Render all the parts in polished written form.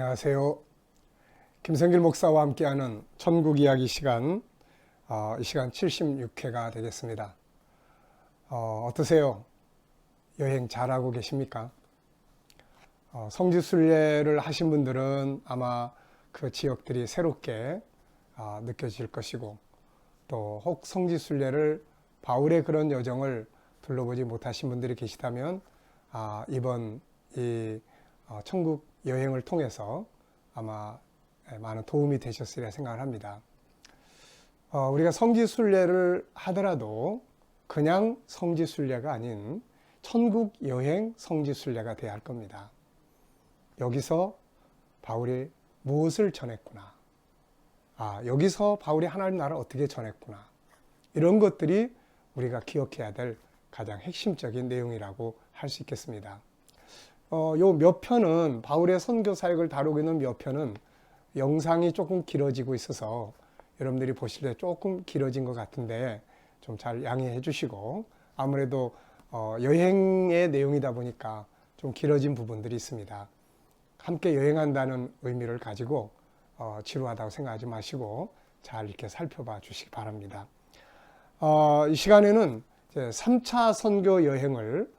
안녕하세요. 김성길 목사와 함께하는 천국 이야기 시간, 이 시간 76회가 되겠습니다. 어떠세요? 여행 잘하고 계십니까? 성지순례를 하신 분들은 아마 그 지역들이 새롭게 느껴질 것이고, 또 혹 성지순례를 바울의 그런 여정을 둘러보지 못하신 분들이 계시다면 이번 이 천국 여행을 통해서 아마 많은 도움이 되셨으리라 생각을 합니다. 우리가 성지순례를 하더라도 그냥 성지순례가 아닌 천국 여행 성지순례가 돼야 할 겁니다. 여기서 바울이 무엇을 전했구나. 여기서 바울이 하나님 나라를 어떻게 전했구나. 이런 것들이 우리가 기억해야 될 가장 핵심적인 내용이라고 할 수 있겠습니다. 요 몇 편은 바울의 선교 사역을 다루고 있는 몇 편은 영상이 조금 길어지고 있어서 여러분들이 보실 때 조금 길어진 것 같은데 좀 잘 양해해 주시고, 아무래도 여행의 내용이다 보니까 좀 길어진 부분들이 있습니다. 함께 여행한다는 의미를 가지고 지루하다고 생각하지 마시고 잘 이렇게 살펴봐 주시기 바랍니다. 이 시간에는 이제 3차 선교 여행을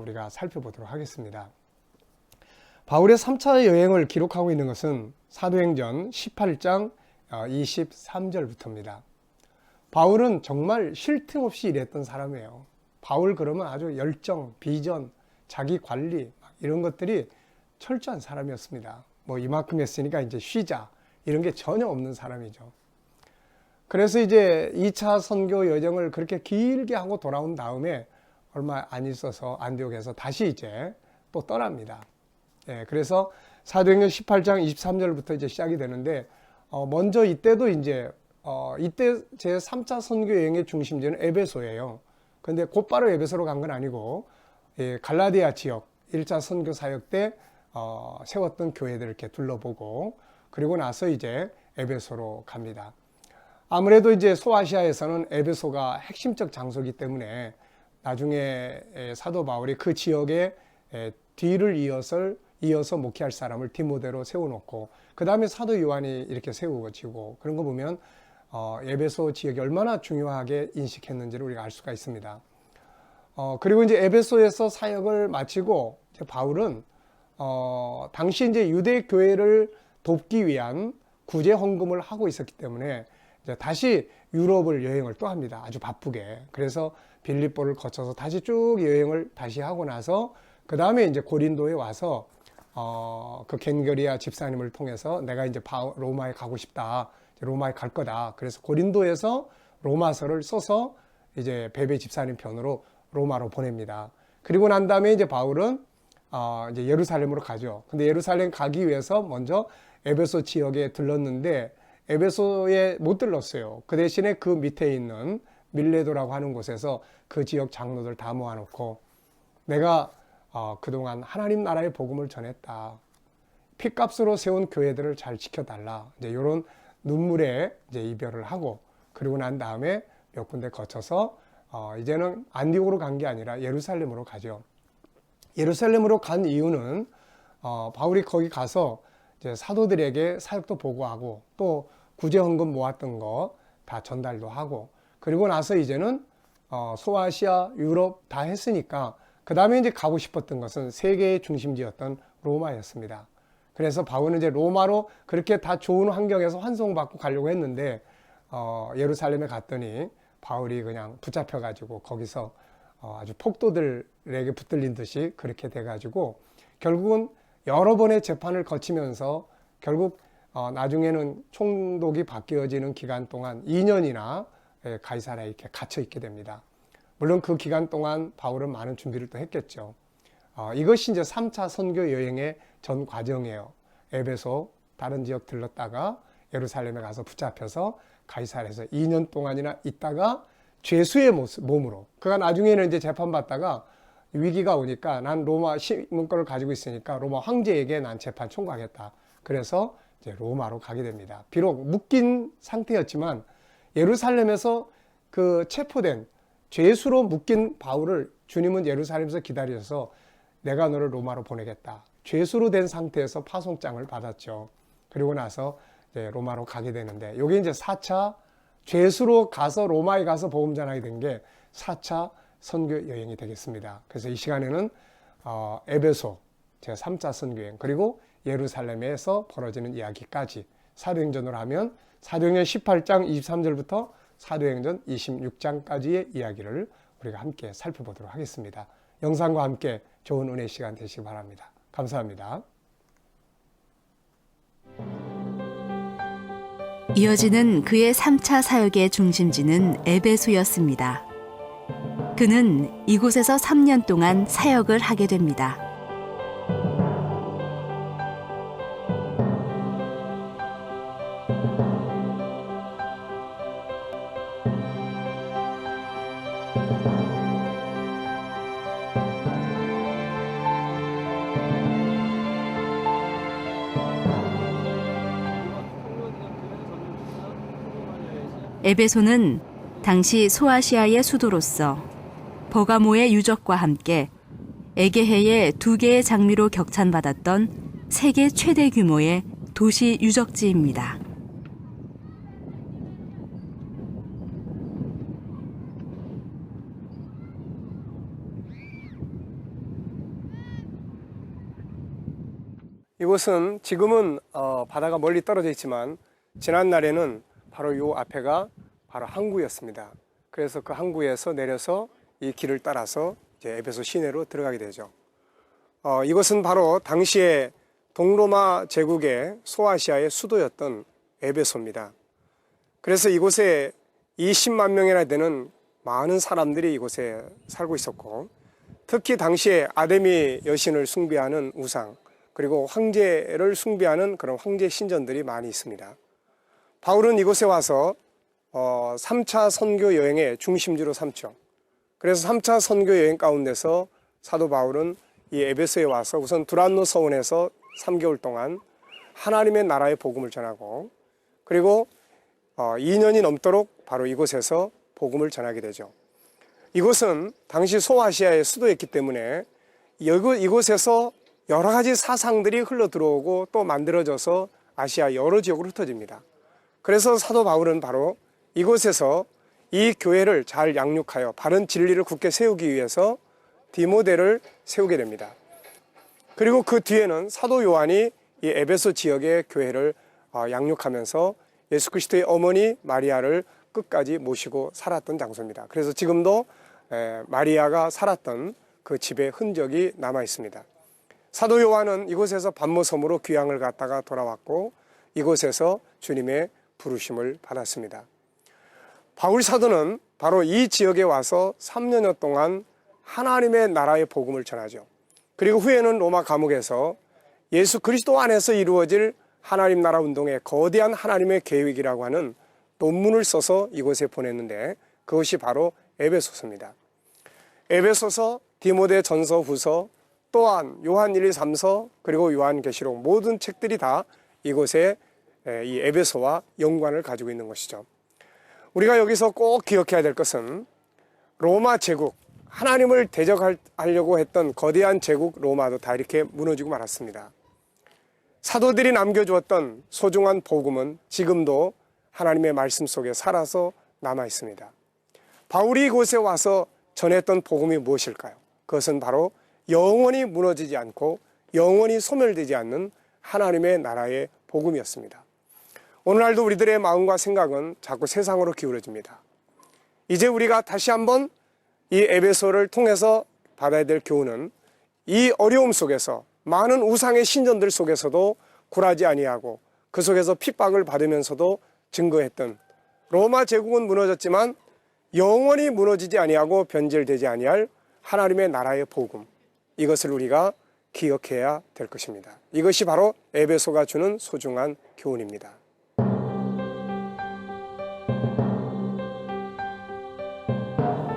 우리가 살펴보도록 하겠습니다. 바울의 3차 여행을 기록하고 있는 것은 사도행전 18장 23절부터입니다. 바울은 정말 쉴 틈 없이 일했던 사람이에요. 바울 그러면 아주 열정, 비전, 자기 관리 이런 것들이 철저한 사람이었습니다. 뭐 이만큼 했으니까 이제 쉬자 이런 게 전혀 없는 사람이죠. 그래서 이제 2차 선교 여정을 그렇게 길게 하고 돌아온 다음에 얼마 안 있어서 안디옥에서 다시 이제 또 떠납니다. 그래서 사도행전 18장 23절부터 이제 시작이 되는데, 먼저 이때도 이제 이때 제 3차 선교 여행의 중심지는 에베소예요. 근데 곧바로 에베소로 간 건 아니고 갈라디아 지역 1차 선교 사역 때 세웠던 교회들을 이렇게 둘러보고, 그리고 나서 이제 에베소로 갑니다. 아무래도 이제 소아시아에서는 에베소가 핵심적 장소이기 때문에 나중에 사도 바울이 그 지역의 뒤를 이어서 목회할 사람을 디모데로 세워놓고, 그 다음에 사도 요한이 이렇게 세워지고, 그런 거 보면 에베소 지역이 얼마나 중요하게 인식했는지를 우리가 알 수가 있습니다. 그리고 이제 에베소에서 사역을 마치고 이제 바울은 당시 이제 유대 교회를 돕기 위한 구제 헌금을 하고 있었기 때문에 이제 다시 유럽을 여행을 또 합니다. 아주 바쁘게. 그래서 빌립보를 거쳐서 다시 쭉 여행을 다시 하고 나서 그 다음에 이제 고린도에 와서 그 겐거리아 집사님을 통해서 내가 이제 로마에 가고 싶다. 로마에 갈 거다. 그래서 고린도에서 로마서를 써서 이제 베베 집사님 편으로 로마로 보냅니다. 그리고 난 다음에 이제 바울은 이제 예루살렘으로 가죠. 근데 예루살렘 가기 위해서 먼저 에베소 지역에 들렀는데 에베소에 못 들렀어요. 그 대신에 그 밑에 있는 밀레도라고 하는 곳에서 그 지역 장로들 다 모아놓고, 내가 그동안 하나님 나라의 복음을 전했다. 핏값으로 세운 교회들을 잘 지켜달라. 이제 이런 눈물에 이제 이별을 하고, 그리고 난 다음에 몇 군데 거쳐서 이제는 안디옥으로 간 게 아니라 예루살렘으로 가죠. 예루살렘으로 간 이유는 바울이 거기 가서 이제 사도들에게 사역도 보고하고, 또 구제 헌금 모았던 거 다 전달도 하고, 그리고 나서 이제는 소아시아, 유럽 다 했으니까 그 다음에 이제 가고 싶었던 것은 세계의 중심지였던 로마였습니다. 그래서 바울은 이제 로마로 그렇게 다 좋은 환경에서 환송받고 가려고 했는데 예루살렘에 갔더니 바울이 그냥 붙잡혀가지고 거기서 아주 폭도들에게 붙들린 듯이 그렇게 돼가지고 결국은 여러 번의 재판을 거치면서 결국 나중에는 총독이 바뀌어지는 기간 동안 2년이나 가이사랴에 이렇게 갇혀 있게 됩니다. 물론 그 기간 동안 바울은 많은 준비를 또 했겠죠. 이것이 이제 3차 선교 여행의 전 과정이에요. 에베소 다른 지역 들렀다가 예루살렘에 가서 붙잡혀서 가이사랴에서 2년 동안이나 있다가 죄수의 몸으로, 그가 나중에는 이제 재판받다가 위기가 오니까 난 로마 시민권을 가지고 있으니까 로마 황제에게 난 재판 청구하겠다. 그래서 이제 로마로 가게 됩니다. 비록 묶인 상태였지만 예루살렘에서 그 체포된 죄수로 묶인 바울을 주님은 예루살렘에서 기다려서 내가 너를 로마로 보내겠다. 죄수로 된 상태에서 파송장을 받았죠. 그리고 나서 이제 로마로 가게 되는데, 이게 이제 4차 죄수로 가서 로마에 가서 복음 전하게 된 게 4차 선교 여행이 되겠습니다. 그래서 이 시간에는 에베소 제 3차 선교 여행, 그리고 예루살렘에서 벌어지는 이야기까지 사도행전으로 하면 사도행전 18장 23절부터 사도행전 26장까지의 이야기를 우리가 함께 살펴보도록 하겠습니다. 영상과 함께 좋은 은혜 시간 되시기 바랍니다. 감사합니다. 이어지는 그의 3차 사역의 중심지는 에베소였습니다. 그는 이곳에서 3년 동안 사역을 하게 됩니다. 에베소는 당시 소아시아의 수도로서 버가모의 유적과 함께 에게해의 2개의 장미로 격찬받았던 세계 최대 규모의 도시 유적지입니다. 이곳은 지금은 바다가 멀리 떨어져 있지만 지난 날에는 바로 이 앞에가 바로 항구였습니다. 그래서 그 항구에서 내려서 이 길을 따라서 이제 에베소 시내로 들어가게 되죠. 이것은 바로 당시에 동로마 제국의 소아시아의 수도였던 에베소입니다. 그래서 이곳에 20만 명이나 되는 많은 사람들이 이곳에 살고 있었고, 특히 당시에 아데미 여신을 숭배하는 우상, 그리고 황제를 숭배하는 그런 황제 신전들이 많이 있습니다. 바울은 이곳에 와서 3차 선교 여행의 중심지로 삼죠. 그래서 3차 선교 여행 가운데서 사도 바울은 이 에베소에 와서 우선 두란노 서원에서 3개월 동안 하나님의 나라의 복음을 전하고, 그리고 2년이 넘도록 바로 이곳에서 복음을 전하게 되죠. 이곳은 당시 소아시아의 수도였기 때문에 이곳에서 여러 가지 사상들이 흘러 들어오고 또 만들어져서 아시아 여러 지역으로 흩어집니다. 그래서 사도 바울은 바로 이곳에서 이 교회를 잘 양육하여 바른 진리를 굳게 세우기 위해서 디모데를 세우게 됩니다. 그리고 그 뒤에는 사도 요한이 이 에베소 지역의 교회를 양육하면서 예수 그리스도의 어머니 마리아를 끝까지 모시고 살았던 장소입니다. 그래서 지금도 마리아가 살았던 그 집의 흔적이 남아 있습니다. 사도 요한은 이곳에서 반모섬으로 귀향을 갔다가 돌아왔고, 이곳에서 주님의 부르심을 받았습니다. 바울 사도는 바로 이 지역에 와서 3년여 동안 하나님의 나라의 복음을 전하죠. 그리고 후에는 로마 감옥에서 예수 그리스도 안에서 이루어질 하나님 나라 운동의 거대한 하나님의 계획이라고 하는 논문을 써서 이곳에 보냈는데, 그것이 바로 에베소서입니다. 에베소서, 디모데 전서, 후서, 또한 요한 1, 2, 3서, 그리고 요한계시록, 모든 책들이 다 이곳에 이 에베소와 연관을 가지고 있는 것이죠. 우리가 여기서 꼭 기억해야 될 것은 로마 제국, 하나님을 대적하려고 했던 거대한 제국 로마도 다 이렇게 무너지고 말았습니다. 사도들이 남겨주었던 소중한 복음은 지금도 하나님의 말씀 속에 살아서 남아 있습니다. 바울이 이곳에 와서 전했던 복음이 무엇일까요? 그것은 바로 영원히 무너지지 않고 영원히 소멸되지 않는 하나님의 나라의 복음이었습니다. 오늘날도 우리들의 마음과 생각은 자꾸 세상으로 기울어집니다. 이제 우리가 다시 한번 이 에베소를 통해서 받아야 될 교훈은, 이 어려움 속에서 많은 우상의 신전들 속에서도 굴하지 아니하고 그 속에서 핍박을 받으면서도 증거했던 로마 제국은 무너졌지만 영원히 무너지지 아니하고 변질되지 아니할 하나님의 나라의 복음, 이것을 우리가 기억해야 될 것입니다. 이것이 바로 에베소가 주는 소중한 교훈입니다.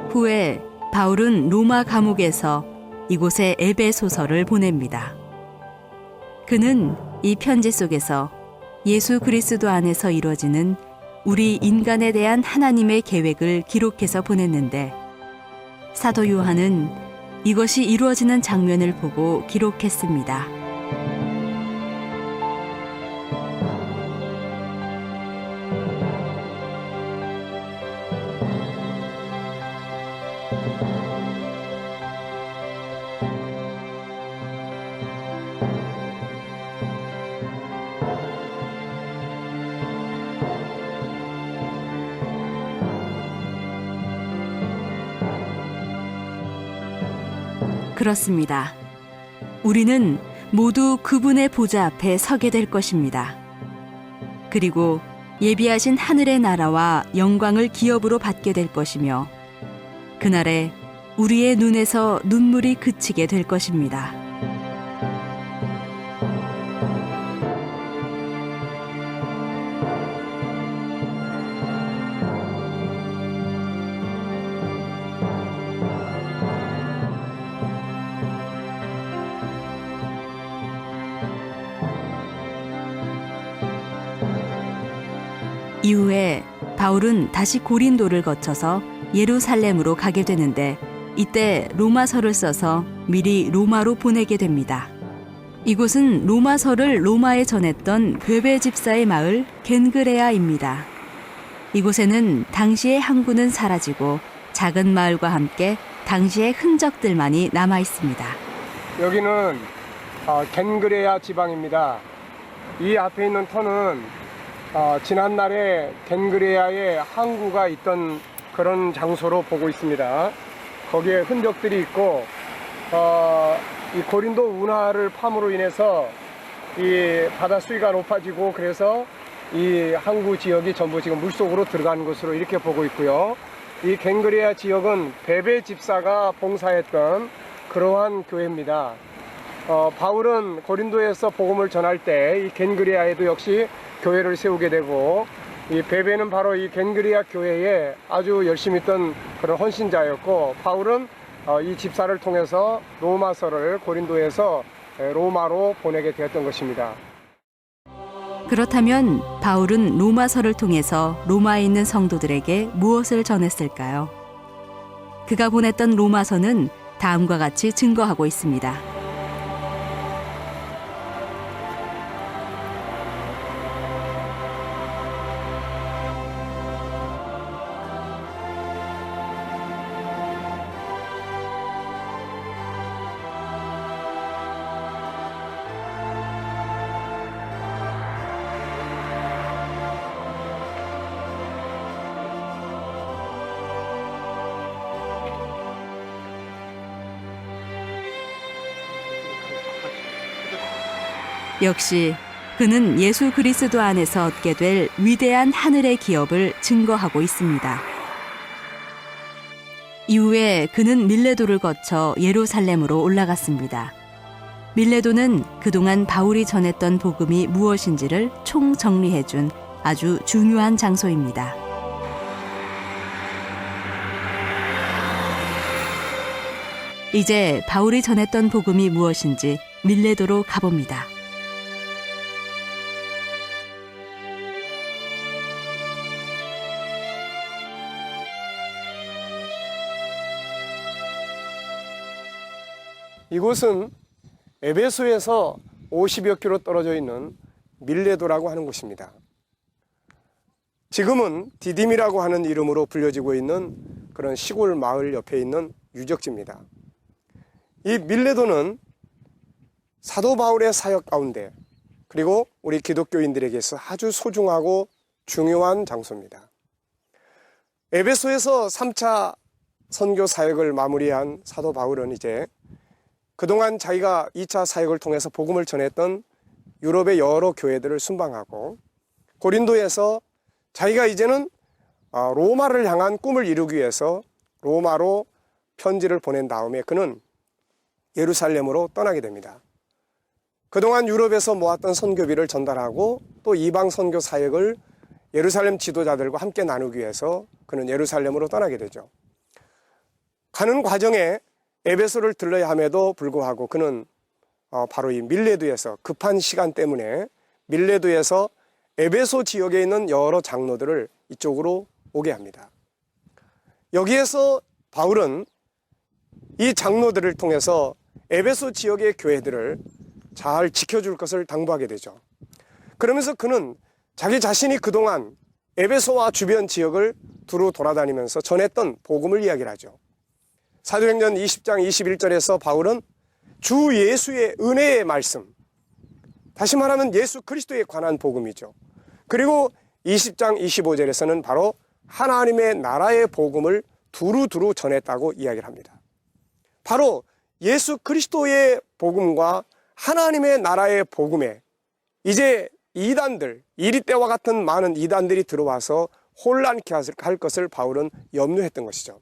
후에 바울은 로마 감옥에서 이곳에 에베소서를 보냅니다. 그는 이 편지 속에서 예수 그리스도 안에서 이루어지는 우리 인간에 대한 하나님의 계획을 기록해서 보냈는데, 사도 요한은 이것이 이루어지는 장면을 보고 기록했습니다. 그렇습니다. 우리는 모두 그분의 보좌 앞에 서게 될 것입니다. 그리고 예비하신 하늘의 나라와 영광을 기업으로 받게 될 것이며 그날에 우리의 눈에서 눈물이 그치게 될 것입니다. 이후에 바울은 다시 고린도를 거쳐서 예루살렘으로 가게 되는데 이때 로마서를 써서 미리 로마로 보내게 됩니다. 이곳은 로마서를 로마에 전했던 베베 집사의 마을 겐그레아입니다. 이곳에는 당시의 항구는 사라지고 작은 마을과 함께 당시의 흔적들만이 남아 있습니다. 여기는 겐그레아 지방입니다. 이 앞에 있는 터는 지난날에 겐그레아에 항구가 있던 그런 장소로 보고 있습니다. 거기에 흔적들이 있고 이 고린도 운하를 팜으로 인해서 이 바다 수위가 높아지고 그래서 이 항구 지역이 전부 지금 물속으로 들어가는 것으로 이렇게 보고 있고요. 이 겐그레아 지역은 베베 집사가 봉사했던 그러한 교회입니다. 바울은 고린도에서 복음을 전할 때 이 겐그레아에도 역시 교회를 세우게 되고 이 베베는 바로 이 겐그레아 교회에 아주 열심히 있던 그런 헌신자였고 바울은 이 집사를 통해서 로마서를 고린도에서 로마로 보내게 되었던 것입니다. 그렇다면 바울은 로마서를 통해서 로마에 있는 성도들에게 무엇을 전했을까요? 그가 보냈던 로마서는 다음과 같이 증거하고 있습니다. 역시 그는 예수 그리스도 안에서 얻게 될 위대한 하늘의 기업을 증거하고 있습니다. 이후에 그는 밀레도를 거쳐 예루살렘으로 올라갔습니다. 밀레도는 그동안 바울이 전했던 복음이 무엇인지를 총정리해준 아주 중요한 장소입니다. 이제 바울이 전했던 복음이 무엇인지 밀레도로 가봅니다. 이곳은 에베소에서 50여 킬로 떨어져 있는 밀레도라고 하는 곳입니다. 지금은 디딤이라고 하는 이름으로 불려지고 있는 그런 시골 마을 옆에 있는 유적지입니다. 이 밀레도는 사도 바울의 사역 가운데 그리고 우리 기독교인들에게서 아주 소중하고 중요한 장소입니다. 에베소에서 3차 선교 사역을 마무리한 사도 바울은 이제 그동안 자기가 2차 사역을 통해서 복음을 전했던 유럽의 여러 교회들을 순방하고 고린도에서 자기가 이제는 로마를 향한 꿈을 이루기 위해서 로마로 편지를 보낸 다음에 그는 예루살렘으로 떠나게 됩니다. 그동안 유럽에서 모았던 선교비를 전달하고 또 이방 선교 사역을 예루살렘 지도자들과 함께 나누기 위해서 그는 예루살렘으로 떠나게 되죠. 가는 과정에 에베소를 들러야 함에도 불구하고 그는 바로 이 밀레도에서 급한 시간 때문에 밀레도에서 에베소 지역에 있는 여러 장로들을 이쪽으로 오게 합니다. 여기에서 바울은 이 장로들을 통해서 에베소 지역의 교회들을 잘 지켜줄 것을 당부하게 되죠. 그러면서 그는 자기 자신이 그동안 에베소와 주변 지역을 두루 돌아다니면서 전했던 복음을 이야기를 하죠. 사도행전 20장 21절에서 바울은 주 예수의 은혜의 말씀, 다시 말하면 예수 그리스도에 관한 복음이죠. 그리고 20장 25절에서는 바로 하나님의 나라의 복음을 두루두루 전했다고 이야기를 합니다. 바로 예수 그리스도의 복음과 하나님의 나라의 복음에 이제 이단들, 이리 때와 같은 많은 이단들이 들어와서 혼란케 할 것을 바울은 염려했던 것이죠.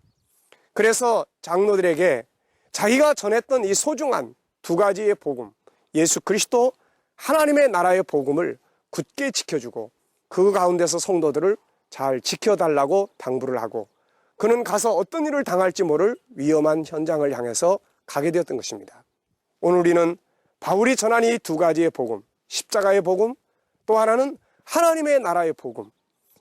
그래서 장로들에게 자기가 전했던 이 소중한 두 가지의 복음, 예수 그리스도 하나님의 나라의 복음을 굳게 지켜주고 그 가운데서 성도들을 잘 지켜달라고 당부를 하고, 그는 가서 어떤 일을 당할지 모를 위험한 현장을 향해서 가게 되었던 것입니다. 오늘 우리는 바울이 전한 이 두 가지의 복음, 십자가의 복음, 또 하나는 하나님의 나라의 복음,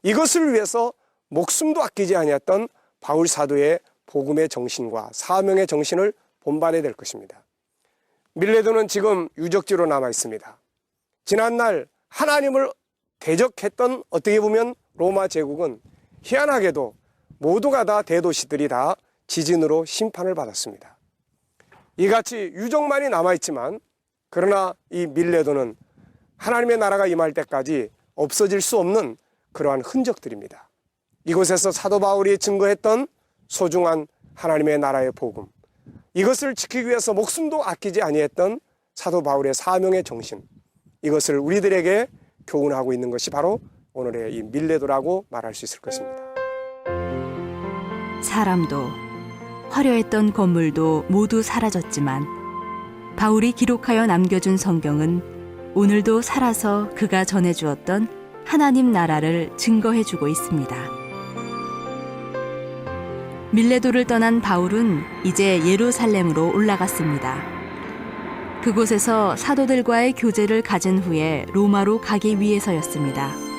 이것을 위해서 목숨도 아끼지 아니했던 바울 사도의 복음의 정신과 사명의 정신을 본받아야 될 것입니다. 밀레도는 지금 유적지로 남아 있습니다. 지난날 하나님을 대적했던, 어떻게 보면 로마 제국은 희한하게도 모두가 다 대도시들이 다 지진으로 심판을 받았습니다. 이같이 유적만이 남아있지만, 그러나 이 밀레도는 하나님의 나라가 임할 때까지 없어질 수 없는 그러한 흔적들입니다. 이곳에서 사도 바울이 증거했던 소중한 하나님의 나라의 복음, 이것을 지키기 위해서 목숨도 아끼지 아니했던 사도 바울의 사명의 정신, 이것을 우리들에게 교훈하고 있는 것이 바로 오늘의 이 밀레도라고 말할 수 있을 것입니다. 사람도 화려했던 건물도 모두 사라졌지만 바울이 기록하여 남겨준 성경은 오늘도 살아서 그가 전해주었던 하나님 나라를 증거해주고 있습니다. 밀레도를 떠난 바울은 이제 예루살렘으로 올라갔습니다. 그곳에서 사도들과의 교제를 가진 후에 로마로 가기 위해서였습니다.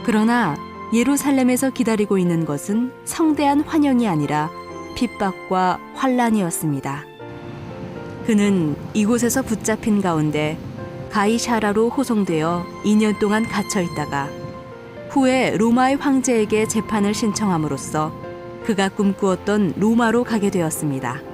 그러나 예루살렘에서 기다리고 있는 것은 성대한 환영이 아니라 핍박과 환란이었습니다. 그는 이곳에서 붙잡힌 가운데 가이사라로 호송되어 2년 동안 갇혀 있다가 후에 로마의 황제에게 재판을 신청함으로써 그가 꿈꾸었던 로마로 가게 되었습니다.